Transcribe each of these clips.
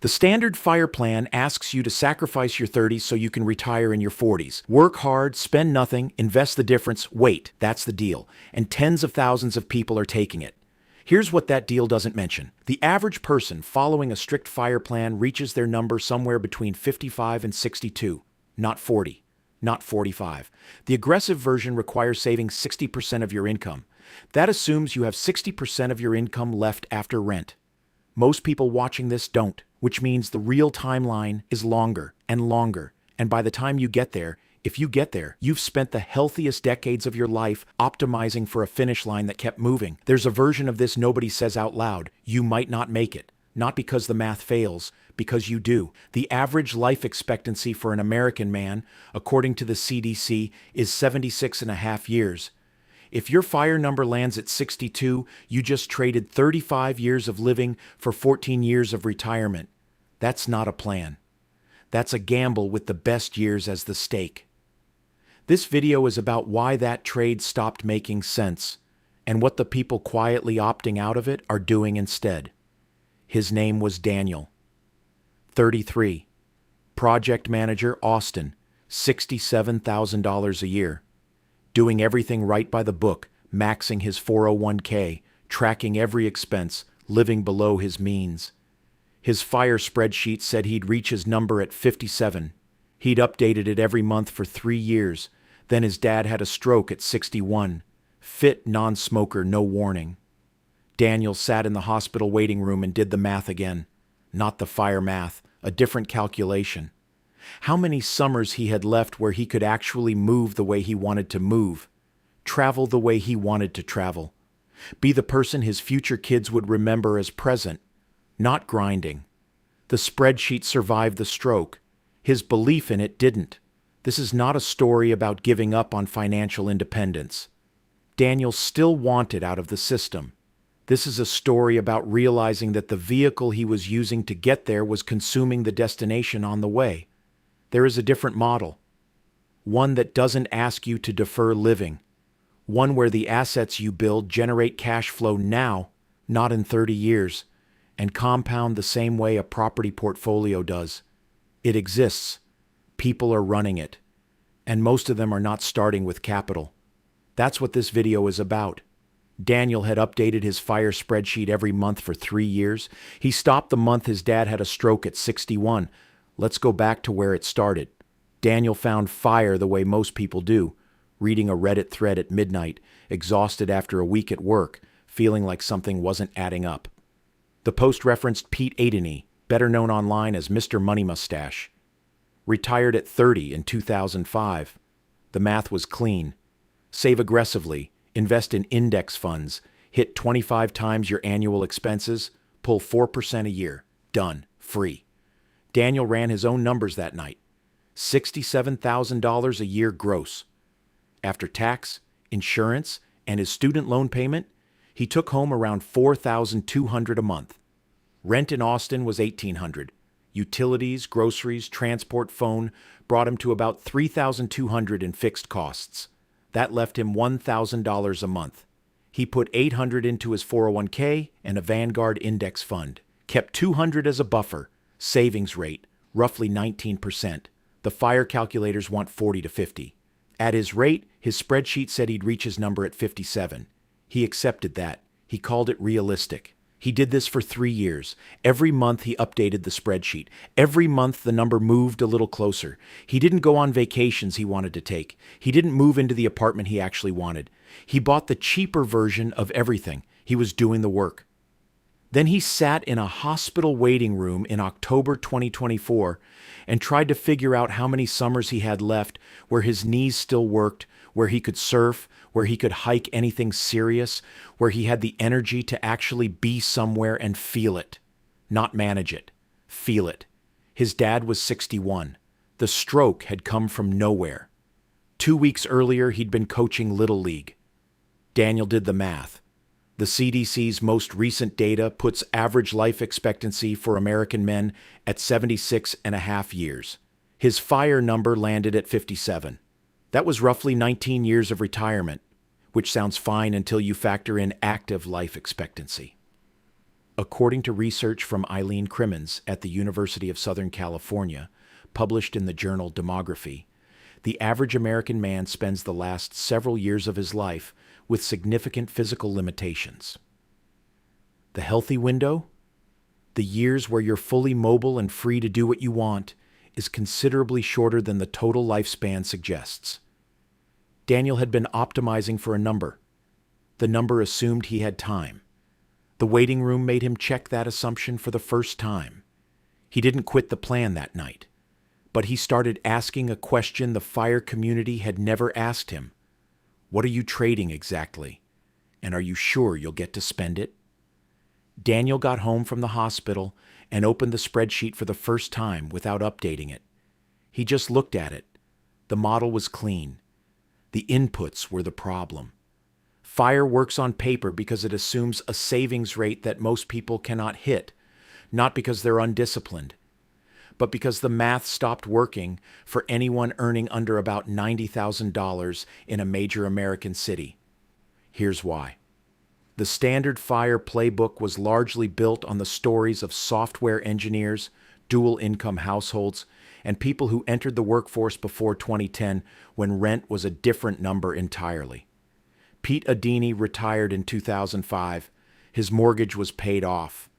The standard FIRE plan asks you to sacrifice your 30s so you can retire in your 40s. Work hard, spend nothing, invest the difference, wait. That's the deal. And tens of thousands of people are taking it. Here's what that deal doesn't mention. The average person following a strict FIRE plan reaches their number somewhere between 55 and 62, not 40, not 45. The aggressive version requires saving 60% of your income. That assumes you have 60% of your income left after rent. Most people watching this don't, which means the real timeline is longer and longer. And by the time you get there, if you get there, you've spent the healthiest decades of your life optimizing for a finish line that kept moving. There's a version of this nobody says out loud. You might not make it. Not because the math fails, because you do. The average life expectancy for an American man, according to the CDC, is 76 and a half years. If your FIRE number lands at 62, you just traded 35 years of living for 14 years of retirement. That's not a plan. That's a gamble with the best years as the stake. This video is about why that trade stopped making sense and what the people quietly opting out of it are doing instead. His name was Daniel. 33. Project manager, Austin. $67,000 a year. Doing everything right by the book, maxing his 401k, tracking every expense, living below his means. His FIRE spreadsheet said he'd reach his number at 57. He'd updated it every month for 3 years. Then his dad had a stroke at 61. Fit non-smoker, no warning. Daniel sat in the hospital waiting room and did the math again. Not the FIRE math, a different calculation. How many summers he had left where he could actually move the way he wanted to move, travel the way he wanted to travel, be the person his future kids would remember as present, not grinding. The spreadsheet survived the stroke. His belief in it didn't. This is not a story about giving up on financial independence. Daniel still wanted out of the system. This is a story about realizing that the vehicle he was using to get there was consuming the destination on the way. There is a different model, one that doesn't ask you to defer living, one where the assets you build generate cash flow now, not in 30 years, and compound the same way a property portfolio does. It exists. People are running it, and most of them are not starting with capital. That's what this video is about. Daniel had updated his FIRE spreadsheet every month for 3 years. He stopped the month his dad had a stroke at 61. Let's go back to where it started. Daniel found FIRE the way most people do, reading a Reddit thread at midnight, exhausted after a week at work, feeling like something wasn't adding up. The post referenced Pete Adeney, better known online as Mr. Money Mustache. Retired at 30 in 2005. The math was clean. Save aggressively, invest in index funds, hit 25 times your annual expenses, pull 4% a year. Done. Free. Daniel ran his own numbers that night. $67,000 a year gross. After tax, insurance, and his student loan payment, he took home around $4,200 a month. Rent in Austin was $1,800. Utilities, groceries, transport, phone brought him to about $3,200 in fixed costs. That left him $1,000 a month. He put $800 into his 401k and a Vanguard index fund, kept $200 as a buffer. Savings rate, roughly 19%. The FIRE calculators want 40 to 50. At his rate, his spreadsheet said he'd reach his number at 57. He accepted that. He called it realistic. He did this for 3 years. Every month he updated the spreadsheet. Every month the number moved a little closer. He didn't go on vacations he wanted to take. He didn't move into the apartment he actually wanted. He bought the cheaper version of everything. He was doing the work. Then he sat in a hospital waiting room in October 2024 and tried to figure out how many summers he had left where his knees still worked, where he could surf, where he could hike anything serious, where he had the energy to actually be somewhere and feel it. Not manage it. Feel it. His dad was 61. The stroke had come from nowhere. 2 weeks earlier, he'd been coaching Little League. Daniel did the math. The CDC's most recent data puts average life expectancy for American men at 76 and a half years. His FIRE number landed at 57. That was roughly 19 years of retirement, which sounds fine until you factor in active life expectancy. According to research from Eileen Crimmins at the University of Southern California, published in the journal Demography, the average American man spends the last several years of his life with significant physical limitations. The healthy window? The years where you're fully mobile and free to do what you want is considerably shorter than the total lifespan suggests. Daniel had been optimizing for a number. The number assumed he had time. The waiting room made him check that assumption for the first time. He didn't quit the plan that night, but he started asking a question the FIRE community had never asked him. What are you trading exactly? And are you sure you'll get to spend it? Daniel got home from the hospital and opened the spreadsheet for the first time without updating it. He just looked at it. The model was clean. The inputs were the problem. FIRE works on paper because it assumes a savings rate that most people cannot hit, not because they're undisciplined, but because the math stopped working for anyone earning under about $90,000 in a major American city. Here's why. The standard FIRE playbook was largely built on the stories of software engineers, dual-income households, and people who entered the workforce before 2010 when rent was a different number entirely. Pete Adini retired in 2005. His mortgage was paid off.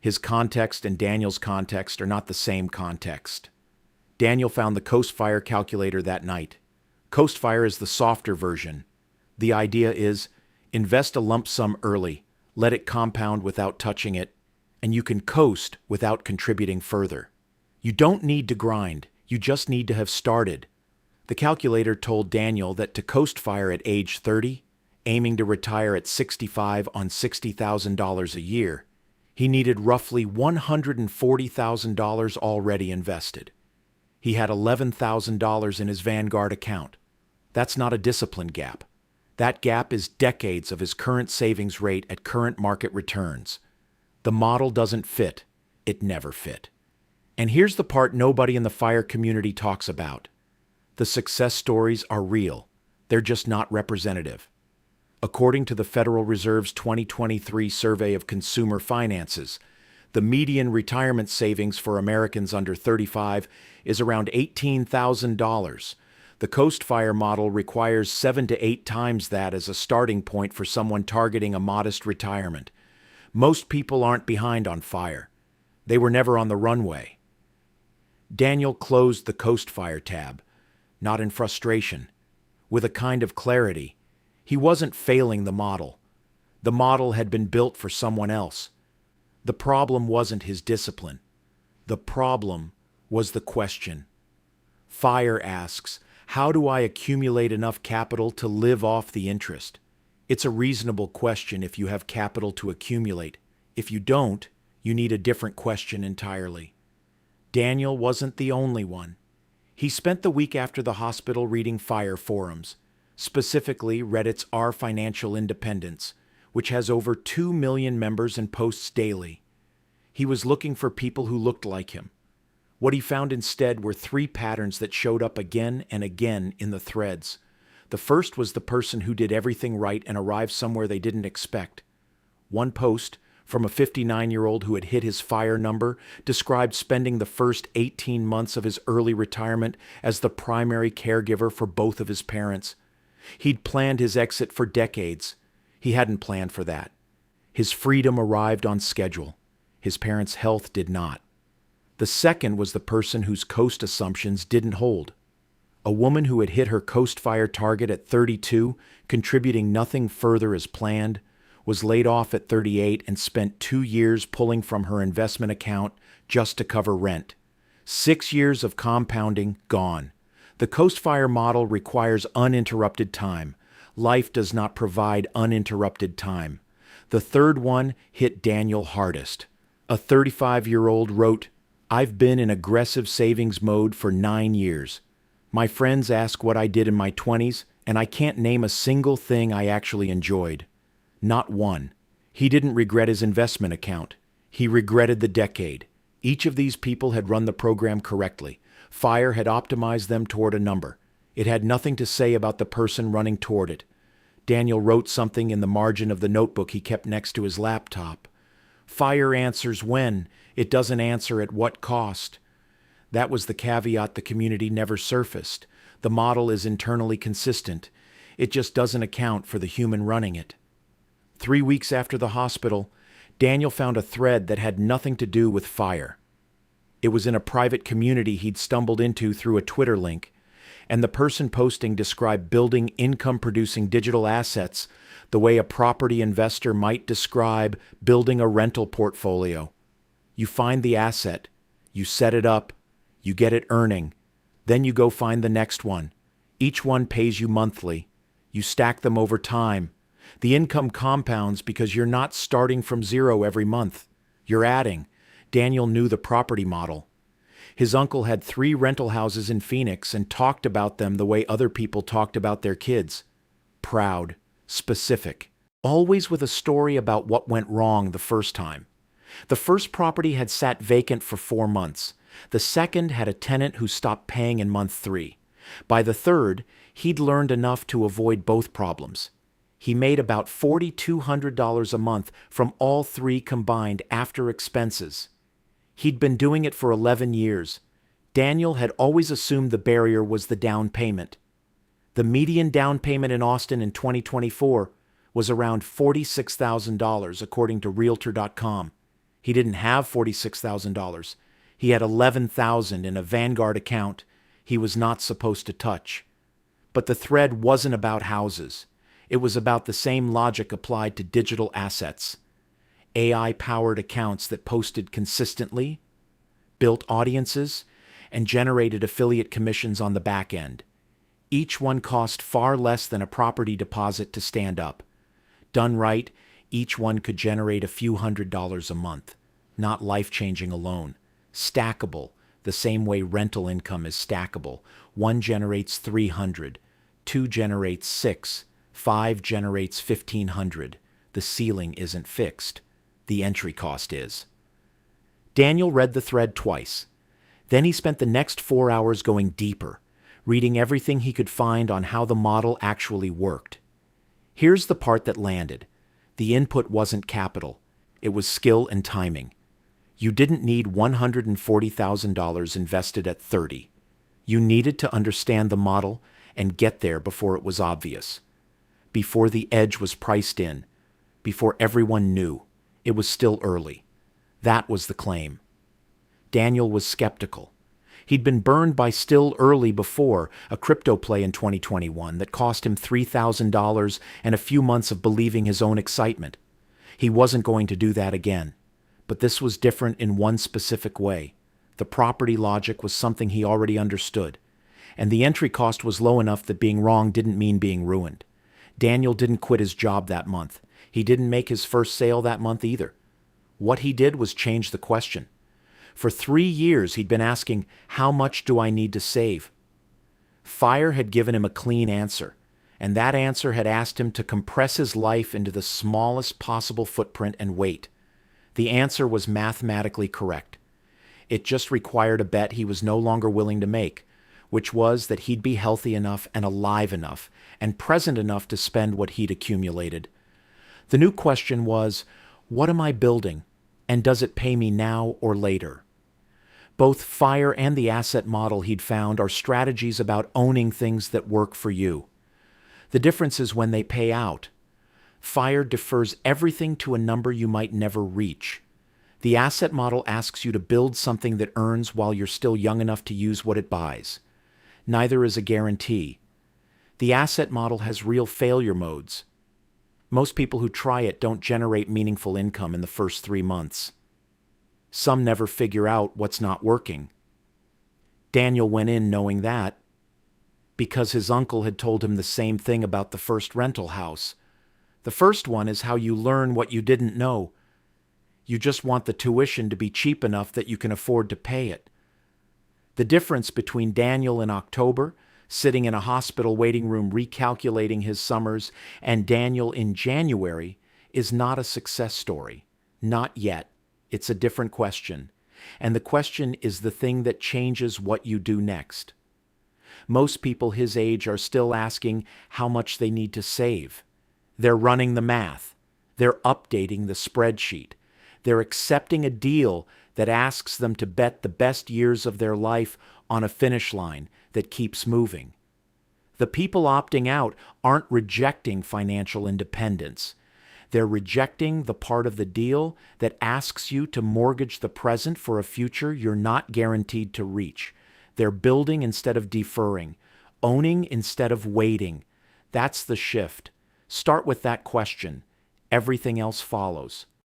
His context and Daniel's context are not the same context. Daniel found the CoastFIRE calculator that night. CoastFIRE is the softer version. The idea is, invest a lump sum early, let it compound without touching it, and you can coast without contributing further. You don't need to grind, you just need to have started. The calculator told Daniel that to CoastFIRE at age 30, aiming to retire at 65 on $60,000 a year, he needed roughly $140,000 already invested. He had $11,000 in his Vanguard account. That's not a discipline gap. That gap is decades of his current savings rate at current market returns. The model doesn't fit. It never fit. And here's the part nobody in the FIRE community talks about. The success stories are real. They're just not representative. According to the Federal Reserve's 2023 survey of consumer finances, the median retirement savings for Americans under 35 is around $18,000. The CoastFIRE model requires 7 to 8 times that as a starting point for someone targeting a modest retirement. Most people aren't behind on FIRE. They were never on the runway. Daniel closed the CoastFIRE tab, not in frustration, with a kind of clarity. He wasn't failing the model. The model had been built for someone else. The problem wasn't his discipline. The problem was the question. FIRE asks, how do I accumulate enough capital to live off the interest? It's a reasonable question if you have capital to accumulate. If you don't, you need a different question entirely. Daniel wasn't the only one. He spent the week after the hospital reading FIRE forums, specifically Reddit's Our Financial Independence, which has over 2 million members and posts daily. He was looking for people who looked like him. What he found instead were 3 patterns that showed up again and again in the threads. The first was the person who did everything right and arrived somewhere they didn't expect. One post, from a 59-year-old who had hit his FIRE number, described spending the first 18 months of his early retirement as the primary caregiver for both of his parents. He'd planned his exit for decades. He hadn't planned for that. His freedom arrived on schedule. His parents' health did not. The second was the person whose coast assumptions didn't hold. A woman who had hit her CoastFIRE target at 32, contributing nothing further as planned, was laid off at 38 and spent 2 years pulling from her investment account just to cover rent. 6 years of compounding gone. The CoastFIRE model requires uninterrupted time. Life does not provide uninterrupted time. The third one hit Daniel hardest. A 35-year-old wrote, "I've been in aggressive savings mode for 9 years. My friends ask what I did in my 20s, and I can't name a single thing I actually enjoyed. Not one." He didn't regret his investment account. He regretted the decade. Each of these people had run the program correctly. FIRE had optimized them toward a number. It had nothing to say about the person running toward it. Daniel wrote something in the margin of the notebook he kept next to his laptop. Fire answers when, it doesn't answer at what cost. That was the caveat the community never surfaced. The model is internally consistent. It just doesn't account for the human running it. 3 weeks after the hospital, Daniel found a thread that had nothing to do with fire. It was in a private community he'd stumbled into through a Twitter link, and the person posting described building income-producing digital assets the way a property investor might describe building a rental portfolio. You find the asset, you set it up, you get it earning, then you go find the next one. Each one pays you monthly. You stack them over time. The income compounds because you're not starting from zero every month. You're adding. Daniel knew the property model. His uncle had 3 rental houses in Phoenix and talked about them the way other people talked about their kids. Proud, specific, always with a story about what went wrong the first time. The first property had sat vacant for 4 months. The second had a tenant who stopped paying in month 3. By the third, he'd learned enough to avoid both problems. He made about $4,200 a month from all 3 combined after expenses. He'd been doing it for 11 years. Daniel had always assumed the barrier was the down payment. The median down payment in Austin in 2024 was around $46,000, according to Realtor.com. He didn't have $46,000. He had $11,000 in a Vanguard account he was not supposed to touch. But the thread wasn't about houses. It was about the same logic applied to digital assets. AI-powered accounts that posted consistently, built audiences, and generated affiliate commissions on the back end. Each one cost far less than a property deposit to stand up. Done right, each one could generate a few $100s a month. Not life-changing alone. Stackable, the same way rental income is stackable. 1 generates $300, 2 generates $600, 5 generates $1,500. The ceiling isn't fixed. The entry cost is. Daniel read the thread twice. Then he spent the next 4 hours going deeper, reading everything he could find on how the model actually worked. Here's the part that landed. The input wasn't capital. It was skill and timing. You didn't need $140,000 invested at 30. You needed to understand the model and get there before it was obvious. Before the edge was priced in. Before everyone knew. It was still early. That was the claim. Daniel was skeptical. He'd been burned by still early before, a crypto play in 2021 that cost him $3,000 and a few months of believing his own excitement. He wasn't going to do that again. But this was different in one specific way. The property logic was something he already understood. And the entry cost was low enough that being wrong didn't mean being ruined. Daniel didn't quit his job that month. He didn't make his first sale that month either. What he did was change the question. For 3 years, he'd been asking, how much do I need to save? Fire had given him a clean answer, and that answer had asked him to compress his life into the smallest possible footprint and wait. The answer was mathematically correct. It just required a bet he was no longer willing to make, which was that he'd be healthy enough and alive enough and present enough to spend what he'd accumulated. The new question was, what am I building, and does it pay me now or later? Both FIRE and the asset model he'd found are strategies about owning things that work for you. The difference is when they pay out. FIRE defers everything to a number you might never reach. The asset model asks you to build something that earns while you're still young enough to use what it buys. Neither is a guarantee. The asset model has real failure modes. Most people who try it don't generate meaningful income in the first 3 months. Some never figure out what's not working. Daniel went in knowing that because his uncle had told him the same thing about the first rental house. The first one is how you learn what you didn't know. You just want the tuition to be cheap enough that you can afford to pay it. The difference between Daniel in October, sitting in a hospital waiting room recalculating his summers, and Daniel in January is not a success story. Not yet. It's a different question. And the question is the thing that changes what you do next. Most people his age are still asking how much they need to save. They're running the math. They're updating the spreadsheet. They're accepting a deal that asks them to bet the best years of their life on a finish line that keeps moving. The people opting out aren't rejecting financial independence. They're rejecting the part of the deal that asks you to mortgage the present for a future you're not guaranteed to reach. They're building instead of deferring, owning instead of waiting. That's the shift. Start with that question. Everything else follows.